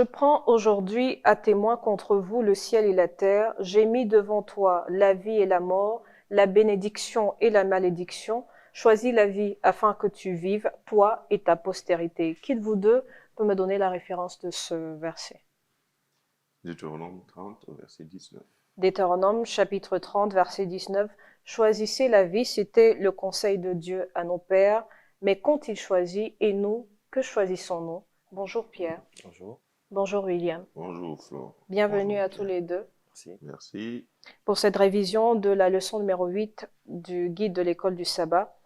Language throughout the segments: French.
prends aujourd'hui à témoin contre vous le ciel et la terre. J'ai mis devant toi la vie et la mort, la bénédiction et la malédiction. Choisis la vie afin que tu vives, toi et ta postérité. Qui de vous deux peut me donner la référence de ce verset? Deutéronome 30, verset 19. Deutéronome chapitre 30, verset 19. Choisissez la vie, c'était le conseil de Dieu à nos pères. Mais qu'ont-ils choisi et nous, que choisissons-nous? Bonjour Pierre. Bonjour. Bonjour William. Bonjour Flo. Bienvenue Bonjour à tous Pierre. les deux Merci. Merci. pour cette révision de la leçon numéro 8 du guide de l'école du sabbat.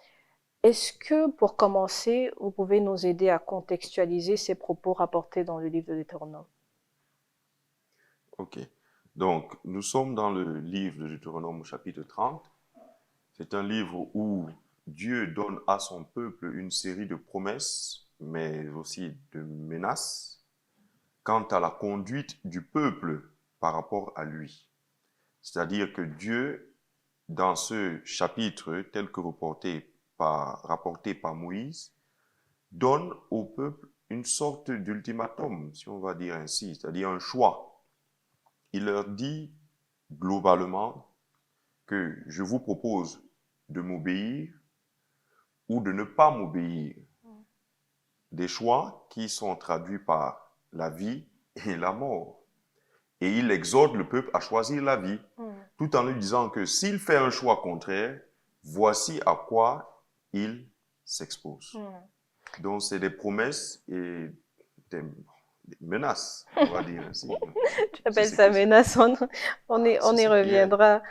Est-ce que, pour commencer, vous pouvez nous aider à contextualiser ces propos rapportés dans le livre de Deutéronome? Ok. Donc, nous sommes dans le livre de Deutéronome au chapitre 30. C'est un livre où Dieu donne à son peuple une série de promesses, mais aussi de menaces quant à la conduite du peuple par rapport à lui. C'est-à-dire que Dieu, dans ce chapitre tel que rapporté par Moïse, donne au peuple une sorte d'ultimatum, si on va dire ainsi, c'est-à-dire un choix. Il leur dit globalement que je vous propose de m'obéir ou de ne pas m'obéir. Des choix qui sont traduits par la vie et la mort. Et il exhorte le peuple à choisir la vie, tout en lui disant que s'il fait un choix contraire, voici à quoi il s'expose. Donc, c'est des promesses et des menaces, on va dire ainsi. Tu appelles ça menace, on y reviendra.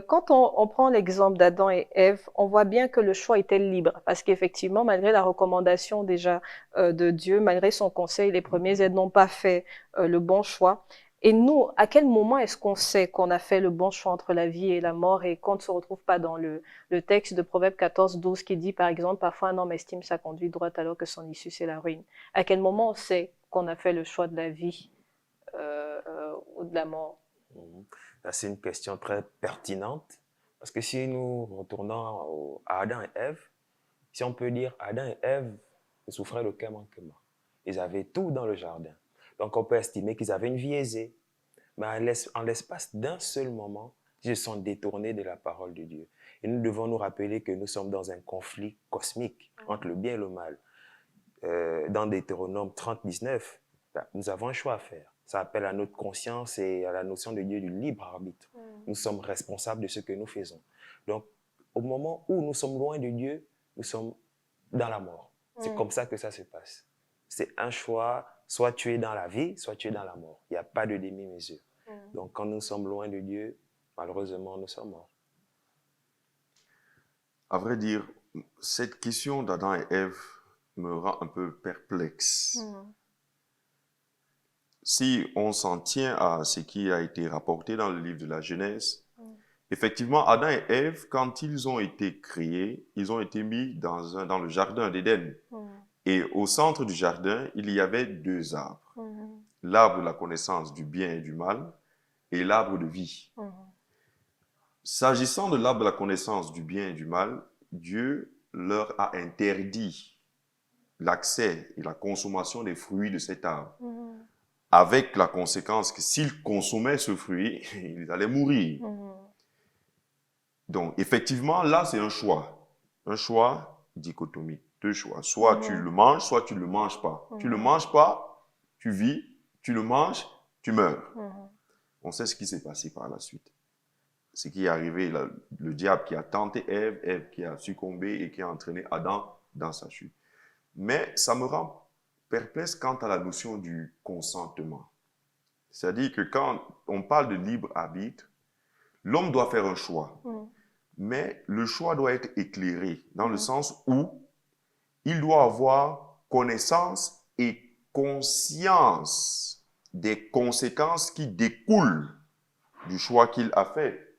Quand on prend l'exemple d'Adam et Ève, on voit bien que le choix était libre, parce qu'effectivement, malgré la recommandation déjà de Dieu, malgré son conseil, les premiers êtres n'ont pas fait le bon choix. Et nous, à quel moment est-ce qu'on sait qu'on a fait le bon choix entre la vie et la mort et qu'on ne se retrouve pas dans le texte de Proverbe 14, 12 qui dit, par exemple, parfois un homme estime sa conduite droite alors que son issue, c'est la ruine. À quel moment on sait qu'on a fait le choix de la vie ou de la mort? C'est une question très pertinente parce que si nous retournons à Adam et Ève, si on peut dire Adam et Ève souffraient d'aucun manquement. Ils avaient tout dans le jardin. Donc on peut estimer qu'ils avaient une vie aisée. Mais en l'espace d'un seul moment, ils se sont détournés de la parole de Dieu. Et nous devons nous rappeler que nous sommes dans un conflit cosmique entre le bien et le mal. Dans Deutéronome 30, 19, nous avons un choix à faire. Ça appelle à notre conscience et à la notion de Dieu du libre arbitre. Nous sommes responsables de ce que nous faisons. Donc, au moment où nous sommes loin de Dieu, nous sommes dans la mort. C'est comme ça que ça se passe. C'est un choix, soit tu es dans la vie, soit tu es dans la mort. Il n'y a pas de demi-mesure. Donc, quand nous sommes loin de Dieu, malheureusement, nous sommes morts. À vrai dire, cette question d'Adam et Ève me rend un peu perplexe. Si on s'en tient à ce qui a été rapporté dans le livre de la Genèse, effectivement, Adam et Ève, quand ils ont été créés, ils ont été mis dans le jardin d'Éden. Et au centre du jardin, il y avait deux arbres. L'arbre de la connaissance du bien et du mal et l'arbre de vie. S'agissant de l'arbre de la connaissance du bien et du mal, Dieu leur a interdit l'accès et la consommation des fruits de cet arbre. Avec la conséquence que s'ils consommaient ce fruit, ils allaient mourir. Donc, effectivement, là, c'est un choix. Un choix dichotomique. Deux choix. Soit tu le manges, soit tu ne le manges pas. Tu ne le manges pas, tu vis. Tu le manges, tu meurs. On sait ce qui s'est passé par la suite. Ce qui est arrivé, le diable qui a tenté Ève, Ève qui a succombé et qui a entraîné Adam dans sa chute. Mais ça me rend perplexe quant à la notion du consentement. C'est-à-dire que quand on parle de libre arbitre, l'homme doit faire un choix. Mais le choix doit être éclairé dans le sens où il doit avoir connaissance et conscience des conséquences qui découlent du choix qu'il a fait.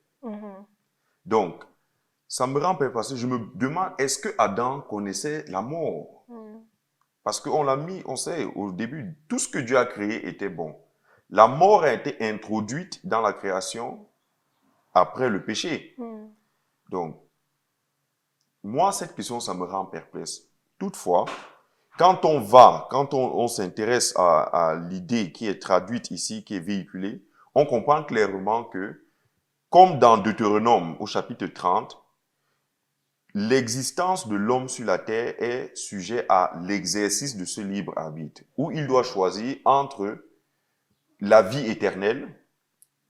Donc, ça me rend perplexe. Je me demande, est-ce que Adam connaissait la mort? Parce on sait au début, tout ce que Dieu a créé était bon. La mort a été introduite dans la création après le péché. Donc, moi, cette question, ça me rend perplexe. Toutefois, quand on s'intéresse à l'idée qui est traduite ici, qui est véhiculée, on comprend clairement que, comme dans Deutéronome au chapitre 30, l'existence de l'homme sur la terre est sujet à l'exercice de ce libre arbitre, où il doit choisir entre la vie éternelle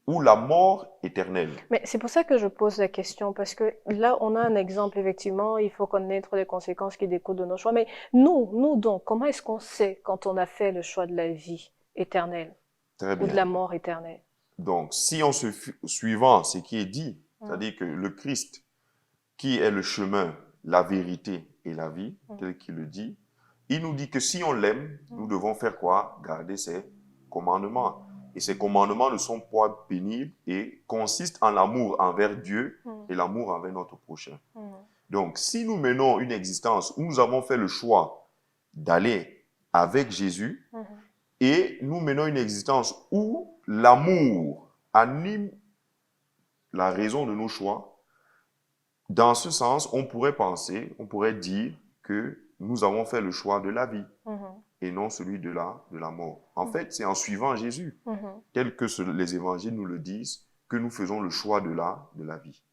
ou la mort éternelle. Mais c'est pour ça que je pose la question, parce que là, on a un exemple, effectivement, il faut connaître les conséquences qui découlent de nos choix. Mais nous donc, comment est-ce qu'on sait quand on a fait le choix de la vie éternelle Très ou de bien. la mort éternelle? Donc, si on se suivant ce qui est dit, c'est-à-dire que le Christ, qui est le chemin, la vérité et la vie, tel qu'il le dit, il nous dit que si on l'aime, nous devons faire quoi? Garder ses commandements. Et ces commandements ne sont pas pénibles et consistent en l'amour envers Dieu et l'amour envers notre prochain. Donc, si nous menons une existence où nous avons fait le choix d'aller avec Jésus et nous menons une existence où l'amour anime la raison de nos choix, dans ce sens, on pourrait penser, on pourrait dire que nous avons fait le choix de la vie et non celui de la mort. En fait, c'est en suivant Jésus, tel que les évangiles nous le disent, que nous faisons le choix de la vie.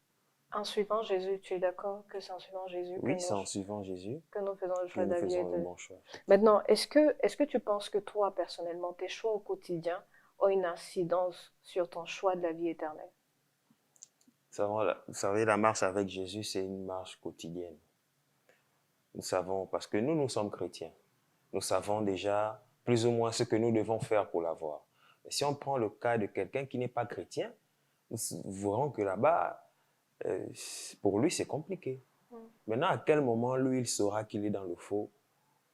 En suivant Jésus, tu es d'accord que c'est en suivant Jésus Oui, c'est en suivant Jésus que nous faisons le que choix de nous la vie faisons le éternelle. bon choix. Maintenant, est-ce que tu penses que toi, personnellement, tes choix au quotidien ont une incidence sur ton choix de la vie éternelle? Vous savez, la marche avec Jésus, c'est une marche quotidienne. Nous savons, parce que nous sommes chrétiens. Nous savons déjà plus ou moins ce que nous devons faire pour l'avoir. Mais si on prend le cas de quelqu'un qui n'est pas chrétien, nous verrons que là-bas, pour lui, c'est compliqué. Maintenant, à quel moment, lui, il saura qu'il est dans le faux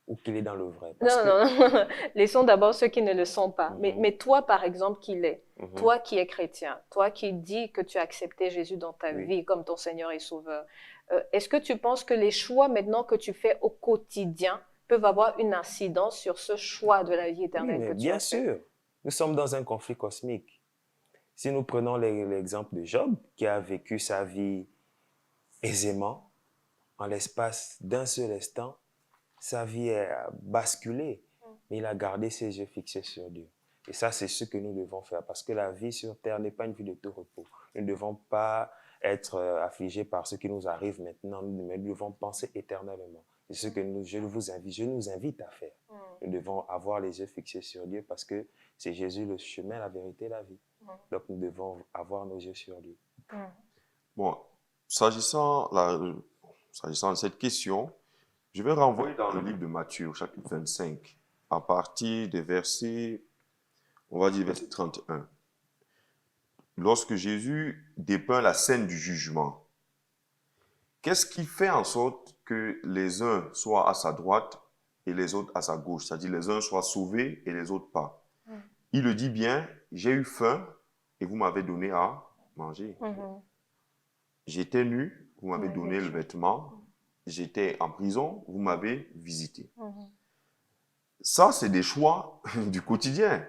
ou qu'il est dans le vrai? Non. Laissons d'abord ceux qui ne le sont pas. Mais toi, par exemple, qui l'es, toi qui es chrétien, toi qui dis que tu as accepté Jésus dans ta vie comme ton Seigneur et Sauveur, est-ce que tu penses que les choix maintenant que tu fais au quotidien peuvent avoir une incidence sur ce choix de la vie éternelle que tu as fait? Bien sûr. Nous sommes dans un conflit cosmique. Si nous prenons l'exemple de Job, qui a vécu sa vie aisément, en l'espace d'un seul instant, sa vie a basculé, mais il a gardé ses yeux fixés sur Dieu. Et ça, c'est ce que nous devons faire, parce que la vie sur terre n'est pas une vie de tout repos. Nous ne devons pas être affligés par ce qui nous arrive maintenant, mais nous devons penser éternellement. C'est ce que je nous invite à faire. Nous devons avoir les yeux fixés sur Dieu, parce que c'est Jésus le chemin, la vérité, la vie. Donc nous devons avoir nos yeux sur lui. Bon, s'agissant de cette question, je vais renvoyer dans le livre de Matthieu, chapitre 25, à partir des versets, on va dire verset 31. Lorsque Jésus dépeint la scène du jugement, qu'est-ce qui fait en sorte que les uns soient à sa droite et les autres à sa gauche? C'est-à-dire les uns soient sauvés et les autres pas. Il le dit bien, j'ai eu faim et vous m'avez donné à manger. J'étais nu, vous m'avez donné le vêtement. J'étais en prison, vous m'avez visité. Ça, c'est des choix du quotidien.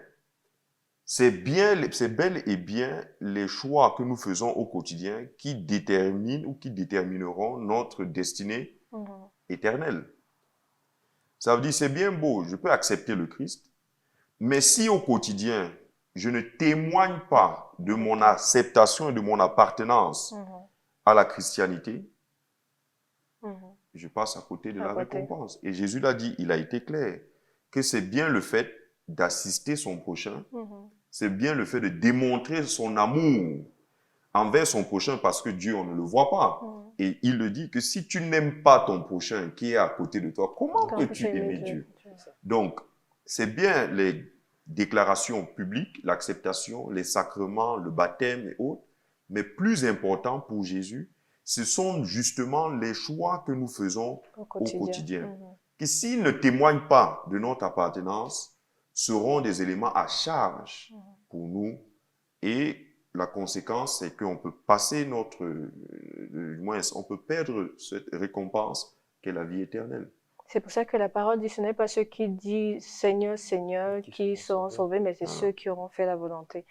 C'est bel et bien les choix que nous faisons au quotidien qui déterminent ou qui détermineront notre destinée éternelle. Ça veut dire, c'est bien beau, je peux accepter le Christ, mais si au quotidien, je ne témoigne pas de mon acceptation et de mon appartenance à la christianité, je passe à côté de la récompense. Et Jésus l'a dit, il a été clair, que c'est bien le fait d'assister son prochain, c'est bien le fait de démontrer son amour envers son prochain, parce que Dieu, on ne le voit pas. Et il le dit que si tu n'aimes pas ton prochain qui est à côté de toi, comment peux-tu aimer Dieu? Donc, c'est bien les déclarations publiques, l'acceptation, les sacrements, le baptême et autres, mais plus important pour Jésus, ce sont justement les choix que nous faisons au quotidien. Qui, s'ils ne témoignent pas de notre appartenance, seront des éléments à charge pour nous. Et la conséquence, c'est qu'on peut passer on peut perdre cette récompense qu'est la vie éternelle. C'est pour ça que la parole dit, ce n'est pas ceux qui disent Seigneur, Seigneur, qui seront sauvés, mais c'est ceux qui auront fait la volonté.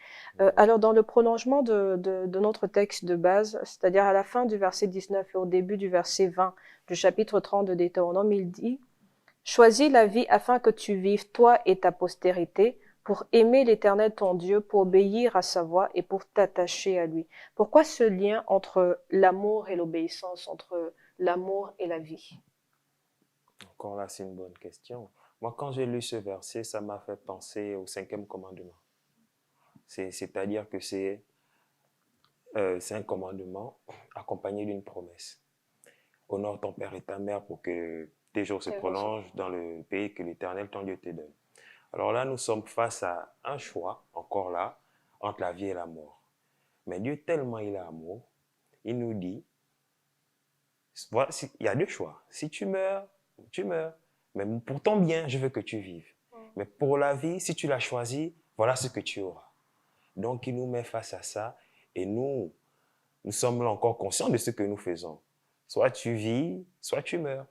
Alors, dans le prolongement de notre texte de base, c'est-à-dire à la fin du verset 19 et au début du verset 20 du chapitre 30 de Deutéronome, il dit « Choisis la vie afin que tu vives, toi et ta postérité, pour aimer l'Éternel ton Dieu, pour obéir à sa voix et pour t'attacher à lui. Pourquoi ce lien entre l'amour et l'obéissance, entre l'amour et la vie? Encore là, c'est une bonne question. Moi, quand j'ai lu ce verset, ça m'a fait penser au cinquième commandement. C'est-à-dire que c'est un commandement accompagné d'une promesse. Honore ton père et ta mère pour que tes jours se prolongent dans le pays que l'Éternel, ton Dieu, te donne. Alors là, nous sommes face à un choix, encore là, entre la vie et la mort. Mais Dieu, tellement il est amour, il nous dit, voilà, il y a deux choix. Si tu meurs, tu meurs. Mais pour ton bien, je veux que tu vives. Mais pour la vie, si tu l'as choisi, voilà ce que tu auras. Donc, il nous met face à ça et nous sommes là encore conscients de ce que nous faisons. Soit tu vis, soit tu meurs.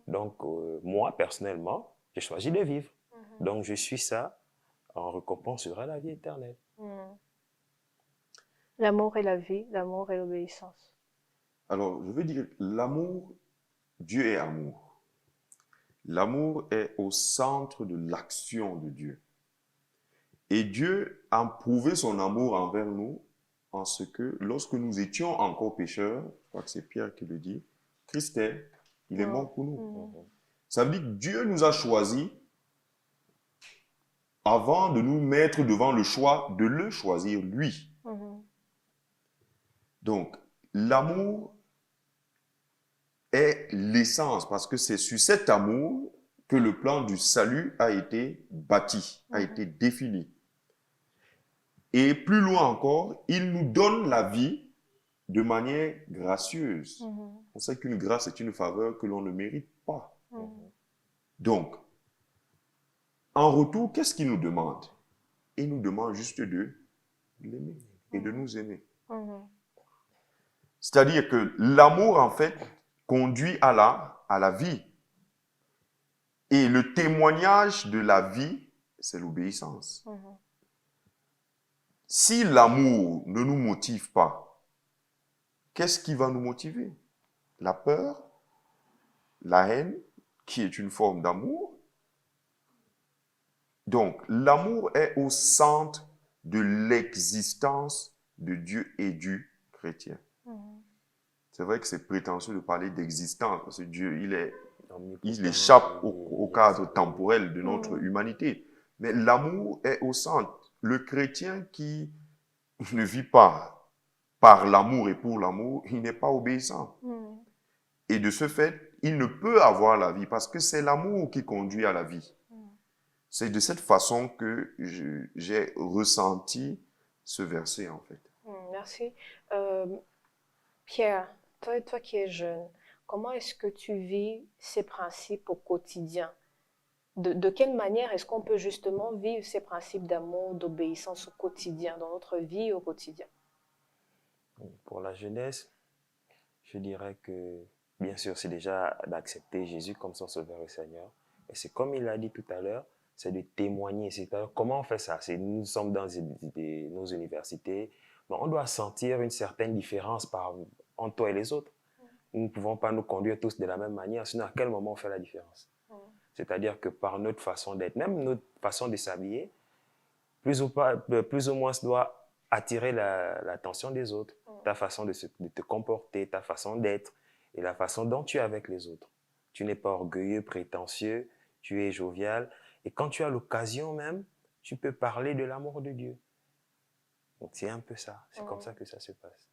Donc, moi, personnellement, j'ai choisi de vivre. Donc, je suis ça. En récompense sera la vie éternelle. L'amour et la vie, l'amour et l'obéissance. Alors, je veux dire, l'amour, Dieu est amour. L'amour est au centre de l'action de Dieu. Et Dieu a prouvé son amour envers nous en ce que, lorsque nous étions encore pécheurs, je crois que c'est Pierre qui le dit, Christ il est mort pour nous. Ça veut dire que Dieu nous a choisis avant de nous mettre devant le choix de le choisir lui. Donc, l'amour est l'essence, parce que c'est sur cet amour que le plan du salut a été bâti, a été défini. Et plus loin encore, il nous donne la vie de manière gracieuse. On sait qu'une grâce est une faveur que l'on ne mérite pas. Donc, en retour, qu'est-ce qu'il nous demande? Il nous demande juste de l'aimer et de nous aimer. C'est-à-dire que l'amour, en fait, conduit à la vie. Et le témoignage de la vie, c'est l'obéissance. Si l'amour ne nous motive pas, qu'est-ce qui va nous motiver? La peur, la haine, qui est une forme d'amour. Donc, l'amour est au centre de l'existence de Dieu et du chrétien. C'est vrai que c'est prétentieux de parler d'existence, parce que Dieu, il échappe au cadre temporel de notre humanité. Mais l'amour est au centre. Le chrétien qui ne vit pas par l'amour et pour l'amour, il n'est pas obéissant. Et de ce fait, il ne peut avoir la vie parce que c'est l'amour qui conduit à la vie. C'est de cette façon que j'ai ressenti ce verset, en fait. Merci. Pierre, toi qui es jeune, comment est-ce que tu vis ces principes au quotidien? De quelle manière est-ce qu'on peut justement vivre ces principes d'amour, d'obéissance au quotidien, dans notre vie au quotidien? Pour la jeunesse, je dirais que, bien sûr, c'est déjà d'accepter Jésus comme son sauveur et Seigneur. Et c'est comme il l'a dit tout à l'heure, c'est de témoigner. C'est-à-dire, comment on fait ça? Nous sommes dans nos universités. Mais on doit sentir une certaine différence entre toi et les autres. Nous ne pouvons pas nous conduire tous de la même manière, sinon à quel moment on fait la différence? C'est-à-dire que par notre façon d'être, même notre façon de s'habiller, plus ou moins doit attirer l'attention des autres. Ta façon de te comporter, ta façon d'être et la façon dont tu es avec les autres. Tu n'es pas orgueilleux, prétentieux, tu es jovial. Et quand tu as l'occasion même, tu peux parler de l'amour de Dieu. Donc c'est un peu ça, c'est comme ça que ça se passe.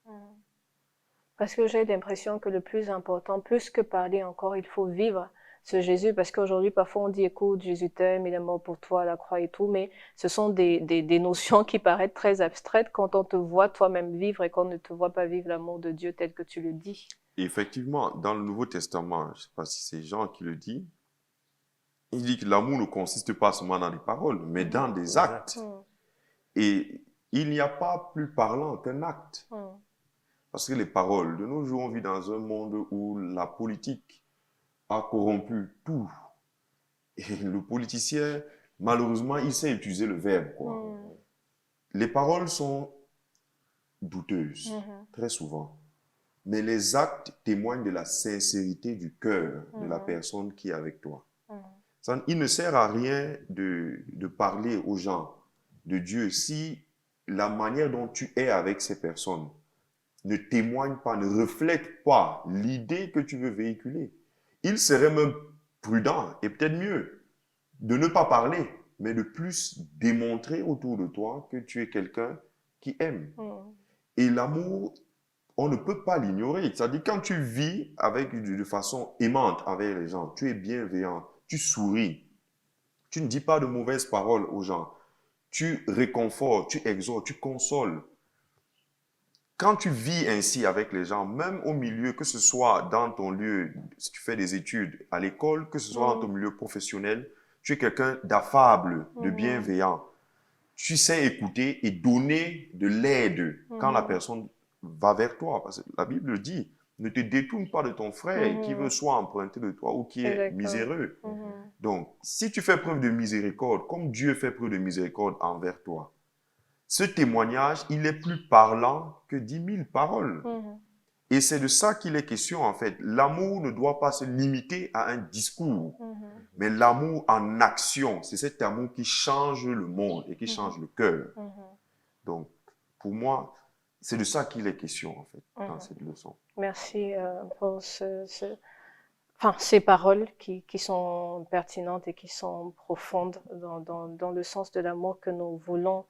Parce que j'ai l'impression que le plus important, plus que parler encore, il faut vivre ce Jésus, parce qu'aujourd'hui, parfois, on dit, écoute, Jésus t'aime, il est mort pour toi à la croix et tout, mais ce sont des notions qui paraissent très abstraites quand on te voit toi-même vivre et qu'on ne te voit pas vivre l'amour de Dieu tel que tu le dis. Effectivement, dans le Nouveau Testament, je ne sais pas si c'est Jean qui le dit, il dit que l'amour ne consiste pas seulement dans les paroles, mais dans des actes. Et il n'y a pas plus parlant qu'un acte. Parce que les paroles, de nos jours, on vit dans un monde où la politique a corrompu tout. Et le politicien, malheureusement, il sait utiliser le verbe, quoi. Les paroles sont douteuses, très souvent. Mais les actes témoignent de la sincérité du cœur de la personne qui est avec toi. Il ne sert à rien de parler aux gens de Dieu si la manière dont tu es avec ces personnes ne témoigne pas, ne reflète pas l'idée que tu veux véhiculer. Il serait même prudent et peut-être mieux de ne pas parler, mais de plus démontrer autour de toi que tu es quelqu'un qui aime. Et l'amour, on ne peut pas l'ignorer. C'est-à-dire quand tu vis de façon aimante avec les gens, tu es bienveillant, tu souris, tu ne dis pas de mauvaises paroles aux gens, tu réconfortes, tu exhortes, tu consoles. Quand tu vis ainsi avec les gens, même au milieu, que ce soit dans ton lieu, si tu fais des études à l'école, que ce soit dans ton milieu professionnel, tu es quelqu'un d'affable, de bienveillant. Tu sais écouter et donner de l'aide quand la personne va vers toi. Parce que la Bible dit, ne te détourne pas de ton frère qui veut soit emprunter de toi ou qui est miséreux. Donc, si tu fais preuve de miséricorde, comme Dieu fait preuve de miséricorde envers toi, ce témoignage, il est plus parlant que 10 000 paroles. Et c'est de ça qu'il est question, en fait. L'amour ne doit pas se limiter à un discours, mais l'amour en action. C'est cet amour qui change le monde et qui change le cœur. Donc, pour moi, c'est de ça qu'il est question, en fait, dans cette leçon. Merci pour ces paroles qui sont pertinentes et qui sont profondes dans le sens de l'amour que nous voulons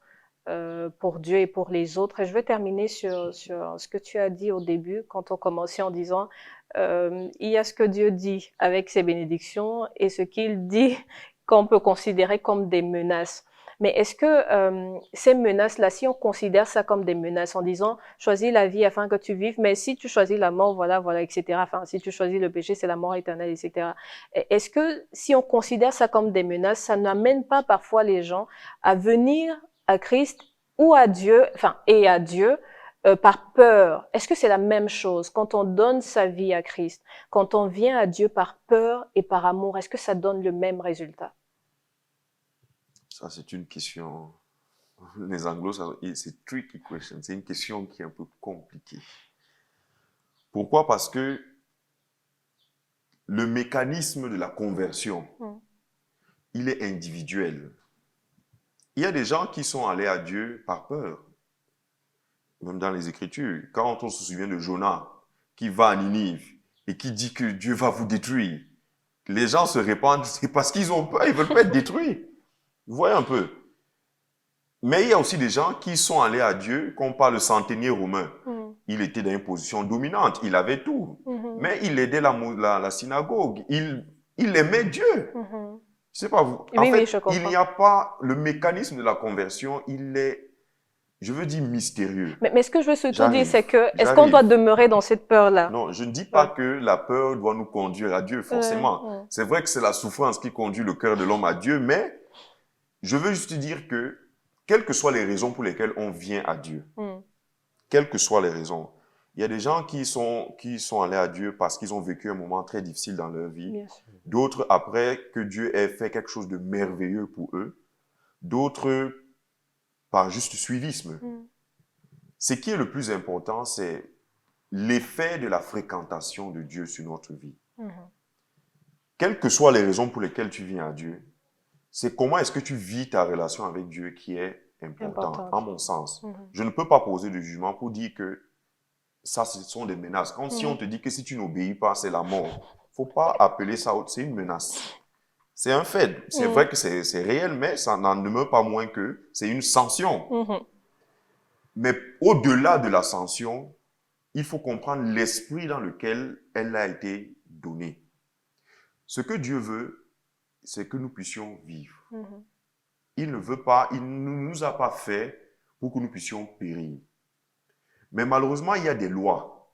pour Dieu et pour les autres. Et je vais terminer sur ce que tu as dit au début, quand on commençait en disant il y a ce que Dieu dit avec ses bénédictions et ce qu'il dit qu'on peut considérer comme des menaces. Mais est-ce que ces menaces-là, si on considère ça comme des menaces en disant « choisis la vie afin que tu vives, mais si tu choisis la mort, voilà, etc. » Enfin, si tu choisis le péché, c'est la mort éternelle, etc. Est-ce que si on considère ça comme des menaces, ça n'amène pas parfois les gens à venir à Christ ou à Dieu, et à Dieu, par peur? Est-ce que c'est la même chose quand on donne sa vie à Christ, quand on vient à Dieu par peur et par amour? Est-ce que ça donne le même résultat? Ça, c'est une question. Les anglos, c'est tricky question. C'est une question qui est un peu compliquée. Pourquoi? Parce que le mécanisme de la conversion, il est individuel. Il y a des gens qui sont allés à Dieu par peur. Même dans les Écritures, quand on se souvient de Jonas, qui va à Ninive et qui dit que Dieu va vous détruire, les gens se répandent, c'est parce qu'ils ont peur, ils ne veulent pas être détruits. Vous voyez un peu. Mais il y a aussi des gens qui sont allés à Dieu, qu'on parle de centenier romain. Il était dans une position dominante, il avait tout. Mais il aidait la synagogue, il aimait Dieu. Je ne sais pas vous. En fait, il n'y a pas le mécanisme de la conversion, il est, je veux dire, mystérieux. Mais ce que je veux surtout dire, c'est que, est-ce qu'on doit demeurer dans cette peur-là? Non, je ne dis pas que la peur doit nous conduire à Dieu, forcément. C'est vrai que c'est la souffrance qui conduit le cœur de l'homme à Dieu, mais je veux juste dire que, quelles que soient les raisons pour lesquelles on vient à Dieu, quelles que soient les raisons, il y a des gens qui sont allés à Dieu parce qu'ils ont vécu un moment très difficile dans leur vie. D'autres après que Dieu ait fait quelque chose de merveilleux pour eux. D'autres par juste suivisme. Ce qui est le plus important, c'est l'effet de la fréquentation de Dieu sur notre vie. Quelles que soient les raisons pour lesquelles tu viens à Dieu, c'est comment est-ce que tu vis ta relation avec Dieu qui est important, à mon sens. Je ne peux pas poser de jugement pour dire que ça, ce sont des menaces. Comme si on te dit que si tu n'obéis pas, c'est la mort. Il ne faut pas appeler ça, c'est une menace. C'est un fait. C'est vrai que c'est réel, mais ça n'en demeure pas moins que c'est une sanction. Mais au-delà de la sanction, il faut comprendre l'esprit dans lequel elle a été donnée. Ce que Dieu veut, c'est que nous puissions vivre. Il ne veut pas, il ne nous a pas fait pour que nous puissions périr. Mais malheureusement, il y a des lois.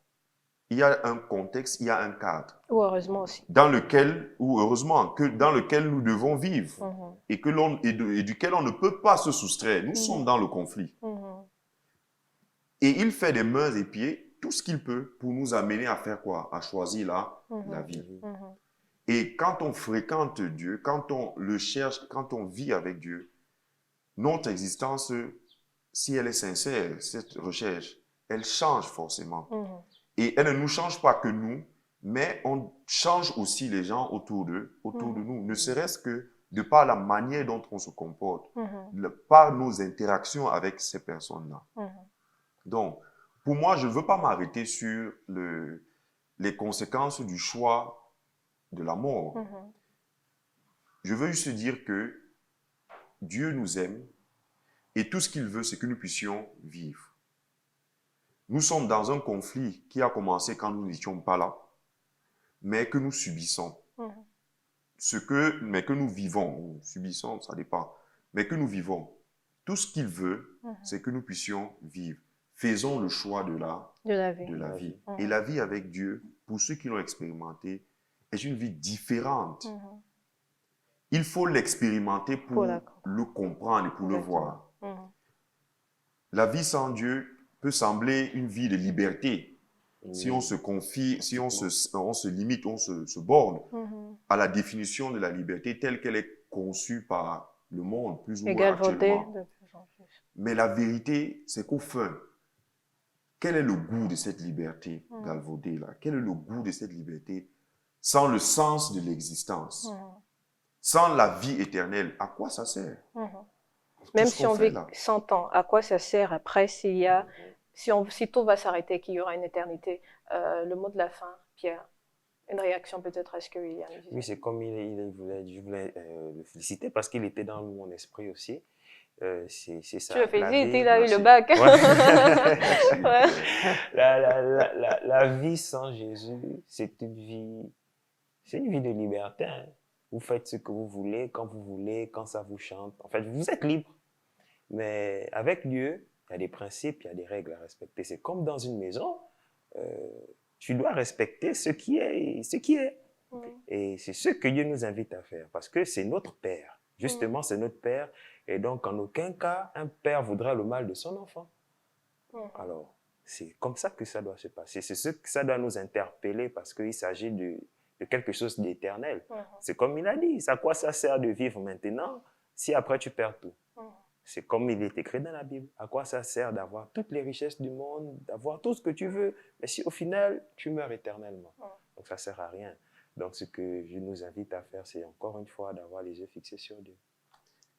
Il y a un contexte, il y a un cadre. Ou heureusement aussi. Dans lequel nous devons vivre. Et duquel on ne peut pas se soustraire. Nous sommes dans le conflit. Et il fait des mains et pieds tout ce qu'il peut pour nous amener à faire quoi? À choisir la vie. Et quand on fréquente Dieu, quand on le cherche, quand on vit avec Dieu, notre existence, si elle est sincère, cette recherche, elle change forcément. Et elle ne nous change pas que nous, mais on change aussi les gens autour de nous, ne serait-ce que de par la manière dont on se comporte, par nos interactions avec ces personnes-là. Donc, pour moi, je ne veux pas m'arrêter sur les conséquences du choix de la mort. Je veux juste dire que Dieu nous aime et tout ce qu'il veut, c'est que nous puissions vivre. Nous sommes dans un conflit qui a commencé quand nous n'étions pas là, mais que nous subissons. Mais que nous vivons, ou subissons, ça dépend, mais que nous vivons. Tout ce qu'il veut, c'est que nous puissions vivre. Faisons le choix de la vie. Et la vie avec Dieu, pour ceux qui l'ont expérimenté, est une vie différente. Il faut l'expérimenter pour le comprendre et pour le voir. La vie sans Dieu peut sembler une vie de liberté. Si on se confie, si on se limite, on se borne à la définition de la liberté telle qu'elle est conçue par le monde, plus ou moins actuellement. De plus en plus. Mais la vérité, c'est qu'au fond, quel est le goût de cette liberté galvaudée là? Quel est le goût de cette liberté sans le sens de l'existence? Sans la vie éternelle, à quoi ça sert? Même si on vit 100 ans, à quoi ça sert après si tout va s'arrêter, qu'il y aura une éternité? Le mot de la fin, Pierre, une réaction peut-être à ce que William disait. Oui, c'est comme je voulais le féliciter parce qu'il était dans mon esprit aussi. C'est ça. Tu le félicites, il a eu le bac. La vie sans Jésus, c'est une vie de liberté. Hein. Vous faites ce que vous voulez, quand ça vous chante. En fait, vous êtes libre. Mais avec Dieu, il y a des principes, il y a des règles à respecter. C'est comme dans une maison, tu dois respecter ce qui est. Et c'est ce que Dieu nous invite à faire, parce que c'est notre Père. Justement, c'est notre Père. Et donc, en aucun cas, un père voudra le mal de son enfant. Alors, c'est comme ça que ça doit se passer. C'est ce que ça doit nous interpeller, parce qu'il s'agit de quelque chose d'éternel. C'est comme il a dit, à quoi ça sert de vivre maintenant si après tu perds tout? C'est comme il est écrit dans la Bible. À quoi ça sert d'avoir toutes les richesses du monde, d'avoir tout ce que tu veux, mais si au final, tu meurs éternellement? Donc ça ne sert à rien. Donc ce que je nous invite à faire, c'est encore une fois d'avoir les yeux fixés sur Dieu.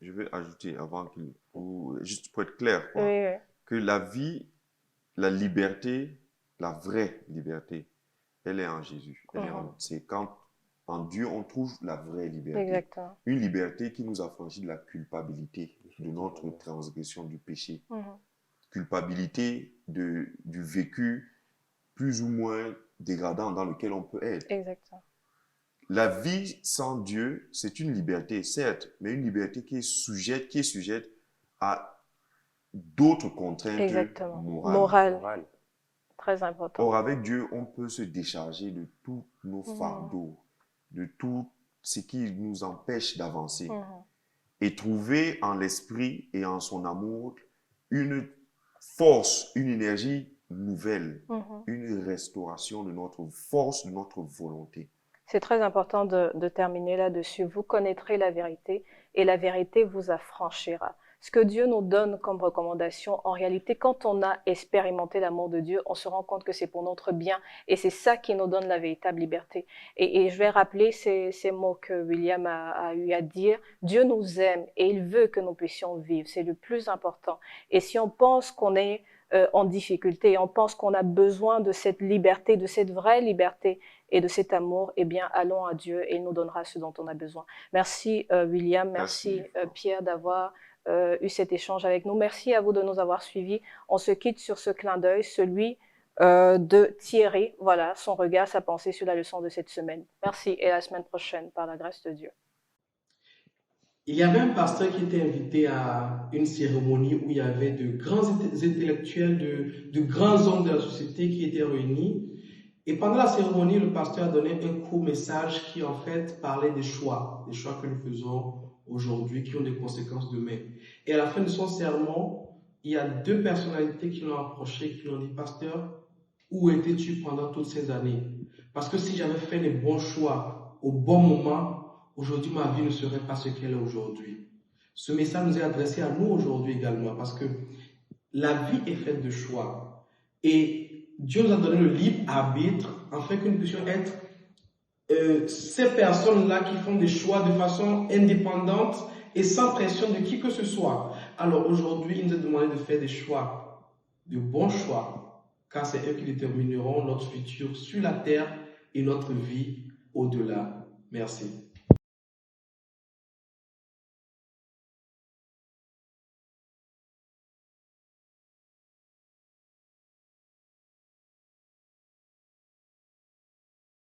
Je vais ajouter, juste pour être clair, que la vie, la liberté, la vraie liberté, elle est en Jésus. C'est quand en Dieu, on trouve la vraie liberté. Exactement. Une liberté qui nous affranchit de la culpabilité, de notre transgression du péché. Culpabilité du vécu plus ou moins dégradant dans lequel on peut être. Exactement. La vie sans Dieu, c'est une liberté, certes, mais une liberté qui est sujette à d'autres contraintes morales. Très important. Or, avec Dieu, on peut se décharger de tous nos fardeaux, de tout ce qui nous empêche d'avancer. Et trouver en l'esprit et en son amour une force, une énergie nouvelle, une restauration de notre force, de notre volonté. C'est très important de terminer là-dessus. Vous connaîtrez la vérité et la vérité vous affranchira. Ce que Dieu nous donne comme recommandation, en réalité, quand on a expérimenté l'amour de Dieu, on se rend compte que c'est pour notre bien et c'est ça qui nous donne la véritable liberté. Et je vais rappeler ces mots que William a eu à dire. Dieu nous aime et il veut que nous puissions vivre. C'est le plus important. Et si on pense qu'on est en difficulté, on pense qu'on a besoin de cette liberté, de cette vraie liberté et de cet amour, eh bien, allons à Dieu et il nous donnera ce dont on a besoin. Merci William, merci Pierre d'avoir eu cet échange avec nous. Merci à vous de nous avoir suivis. On se quitte sur ce clin d'œil, celui de Thierry. Voilà, son regard, sa pensée sur la leçon de cette semaine. Merci et à la semaine prochaine, par la grâce de Dieu. Il y avait un pasteur qui était invité à une cérémonie où il y avait de grands intellectuels, de grands hommes de la société qui étaient réunis. Et pendant la cérémonie, le pasteur a donné un court message qui en fait parlait des choix que nous faisons aujourd'hui, qui ont des conséquences demain. Et à la fin de son sermon, il y a deux personnalités qui l'ont approché, qui lui ont dit, pasteur, où étais-tu pendant toutes ces années? Parce que si j'avais fait les bons choix au bon moment, aujourd'hui, ma vie ne serait pas ce qu'elle est aujourd'hui. Ce message nous est adressé à nous aujourd'hui également, parce que la vie est faite de choix. Et Dieu nous a donné le libre arbitre afin que nous puissions être ces personnes-là qui font des choix de façon indépendante et sans pression de qui que ce soit. Alors aujourd'hui, il nous est demandé de faire des choix, de bons choix, car c'est eux qui détermineront notre futur sur la terre et notre vie au-delà. Merci.